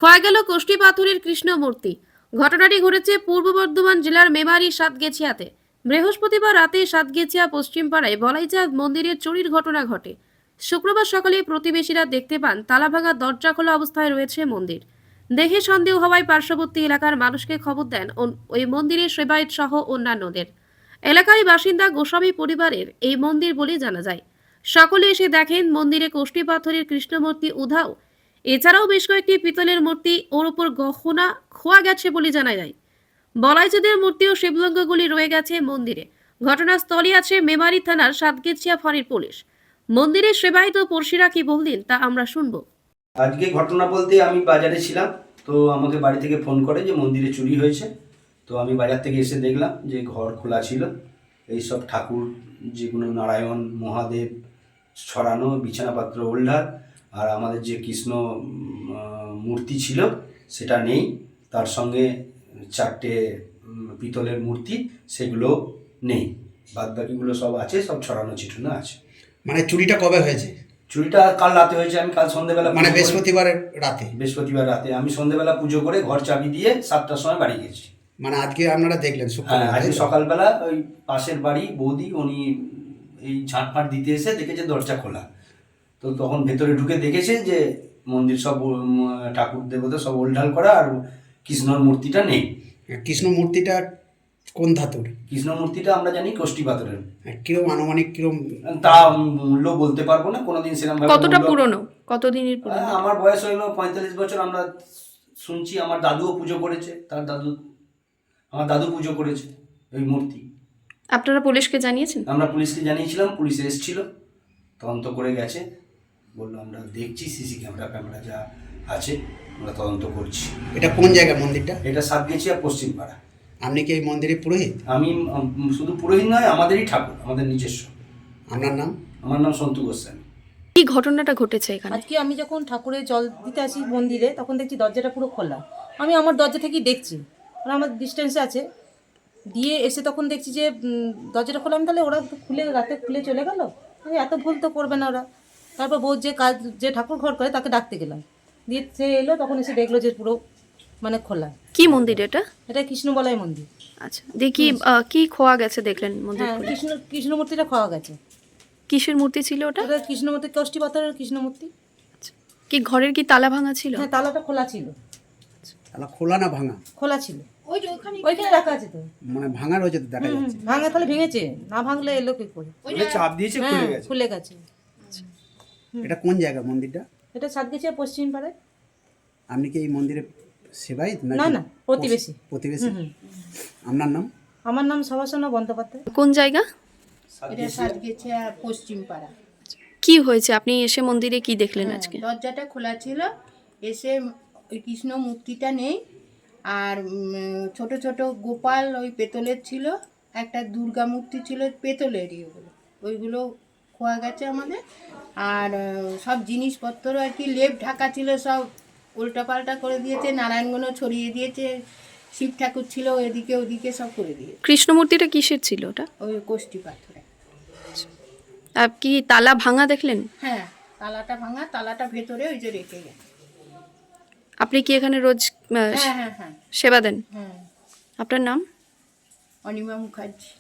খোয়া গেল কোষ্ঠী পাথরের কৃষ্ণ মূর্তি। ঘটনাটি ঘটেছে পূর্ব বর্ধমান জেলার মেমারি সাতগেছিয়াতে। বৃহস্পতিবার রাতে সাতগেছিয়া পশ্চিমপাড়ায় বলাইচাঁদ মন্দিরের চুরির ঘটনা ঘটে। শুক্রবার সকালে প্রতিবেশীরা দেখতে পান তালাভাঙা দরজা খোলা অবস্থায় রয়েছে মন্দির। দেখে সন্দেহ হওয়ায় পার্শ্ববর্তী এলাকার মানুষকে খবর দেন ওই মন্দিরের সেবায়েত সহ অন্যান্যদের। এলাকারই বাসিন্দা গোস্বামী পরিবারের এই মন্দির বলে জানা যায়। সকলে এসে দেখেন মন্দিরে কোষ্ঠী পাথরের কৃষ্ণমূর্তি উধাও। এছাড়াও বেশ কয়েকটি পিতলের মূর্তি ওর উপর গহনা খোয়া গেছে বলে জানা যায়। বলাইচাঁদের মূর্তি ও শিবলিঙ্গগুলি রয়ে গেছে মন্দিরে। ঘটনাস্থলে আছে মেমারি থানার সাতগেছিয়া ফাঁড়ির পুলিশ। মন্দিরের সেবায়িত পড়শিরা কি বললেন তা আমরা শুনবো। আজকে ঘটনা বলতে আমি বাজারে ছিলাম, তো আমাকে বাড়ি থেকে ফোন করে যে মন্দিরে চুরি হয়েছে। তো আমি বাজার থেকে এসে দেখলাম যে ঘর খোলা ছিল, এইসব ঠাকুর যেগুলো নারায়ণ মহাদেব ছড়ানো, বিছানাপাত্র ওল্ডার, আর আমাদের যে কৃষ্ণ মূর্তি ছিল সেটা নেই। তার সঙ্গে চারটে পিতলের মূর্তি, সেগুলো নেই। বাদবাকিগুলো সব আছে, সব ছড়ানো ছিটানো আছে। মানে চুরিটা কবে হয়েছে? চুরিটা কাল রাতে হয়েছে। আমি কাল সন্ধ্যেবেলা, মানে বৃহস্পতিবার রাতে আমি সন্ধ্যেবেলা পুজো করে ঘর চাবি দিয়ে 7টার সময় বাড়ি গেছি। মানে আজকে আপনারা দেখলেন? হ্যাঁ, আজকে সকালবেলা ওই পাশের বাড়ি বৌদি, উনি এই ঝাঁটফাট দিতে এসে দেখেছে দরজা খোলা। তো তখন ভেতরে ঢুকে দেখেছে যে মন্দির সব ঠাকুর দেবতা সব ওলঢাল করা, আর কৃষ্ণর মূর্তিটা নেই। কৃষ্ণ মূর্তিটা কোন ধাতুর? কৃষ্ণ মূর্তিটা আমরা জানি কোষ্ঠী পাথরের। কিরম আনুমানিক কিরম? তা মূল্য বলতে পারবো না, কোনোদিন সেরকম কতটা পুরনো, কতদিনের পুরনো? আমার বয়স হলো 45 বছর। আমরা শুনছি আমার দাদুও পুজো করেছে, আমার দাদু পুজো করেছে ওই মূর্তি। আপনারা পুলিশকে জানিয়েছেন? আমরা পুলিশকে জানিয়েছিলাম, পুলিশ এসেছিল, তদন্ত করে গেছে। বললো আমরা দেখছি সিসি ক্যামেরা যা আছে আমরা তদন্ত করছি। এটা কোন জায়গা মন্দিরটা? এটা সাতগেছিয়া পশ্চিম পাড়া। আপনি কি এই মন্দিরে পুরোহিত? আমি শুধু পুরোহিত নয়, আমাদেরই ঠাকুর, আমাদের নিজস্ব। আপনার নাম? আমার নাম সন্তু গোস্বামী। কি ঘটনাটা ঘটেছে এখানে? আজকে আমি যখন ঠাকুরের জল দিতে আসি মন্দিরে, তখন দেখছি দরজাটা পুরো খোলা। আমি আমার দরজা থেকেই দেখছি, মানে আমার ডিস্টেন্সে আছে। দিয়ে এসে তখন দেখছি যে দরজাটা খোলা। আমি তাহলে ওরা রাতে খুলে চলে গেল, এত ভুল তো করবে না ওরা। তারপর বউ যে ঠাকুর ঘর করে তাকে ডাকতে গেলাম, দিয়ে সে এলো, তখন এসে দেখলো যে পুরো মানে খোলা। কি মন্দির এটা? এটা কৃষ্ণবলয় মন্দির। আচ্ছা, দেখি কি খোয়া গেছে দেখলেন মন্দির? হ্যাঁ, কৃষ্ণ মূর্তিটা খাওয়া গেছে। কিসের মূর্তি ছিল ওটা? ওটা কৃষ্ণ মূর্তি, কোষ্ঠী পাথরের কৃষ্ণ মূর্তি। কি ঘরের কি তালা ভাঙা ছিল? হ্যাঁ, তালাটা খোলা ছিল। তালা খোলা না ভাঙা? খোলা ছিল, ওইখানে রাখা আছে তো। মানে ভাঙা রয়েছে তো দেখা যাচ্ছে। ভাঙা তাহলে ভেঙেছে, না ভাঙলে এলো কি করে? চাপ দিয়েছে, খুলে গেছে। খুলে গেছে। এটা কোন জায়গা মন্দিরটা? এটা সাতগেছিয়া পশ্চিম পাড়ায়। আপনি কি এই মন্দিরে সেবায়িত? না না, প্রতিবেশী। আপনার নাম? আমার নাম সবাসনা বন্দ্যোপাধ্যায়। কোন জায়গা? এটা সাতগেছিয়া পশ্চিম পাড়া। কি হয়েছে, আপনি এসে মন্দিরে কি দেখলেন আজকে? দরজাটা খোলা ছিল, এসে ওই কৃষ্ণ মূর্তিটা নেই, আর ছোট ছোট গোপাল ওই পেতলের ছিল, একটা দুর্গা মূর্তি ছিল পেতলেরই, ওইগুলো খোয়া গেছে আমাদের। আর সব জিনিসপত্র আর কি লেপ ঢাকা ছিল, সব উল্টাপাল্টা করে দিয়েছে, নারায়ণগণ ছড়িয়ে দিয়েছে, শিব ঠাকুর ছিল এদিকে ওদিকে সব করে দিয়েছে। কৃষ্ণ মূর্তিটা কিসের ছিল ওটা? ওই কোষ্ঠী পাথরে। আর কি তালা ভাঙা দেখলেন? হ্যাঁ, তালাটা ভাঙা, তালাটা ভেতরে ওই যে রেখে গেছে। আপনি কি এখানে রোজ হ্যাঁ হ্যাঁ হ্যাঁ সেবা দেন? হ্যাঁ। আপনার নাম? অনিমা মুখার্জি।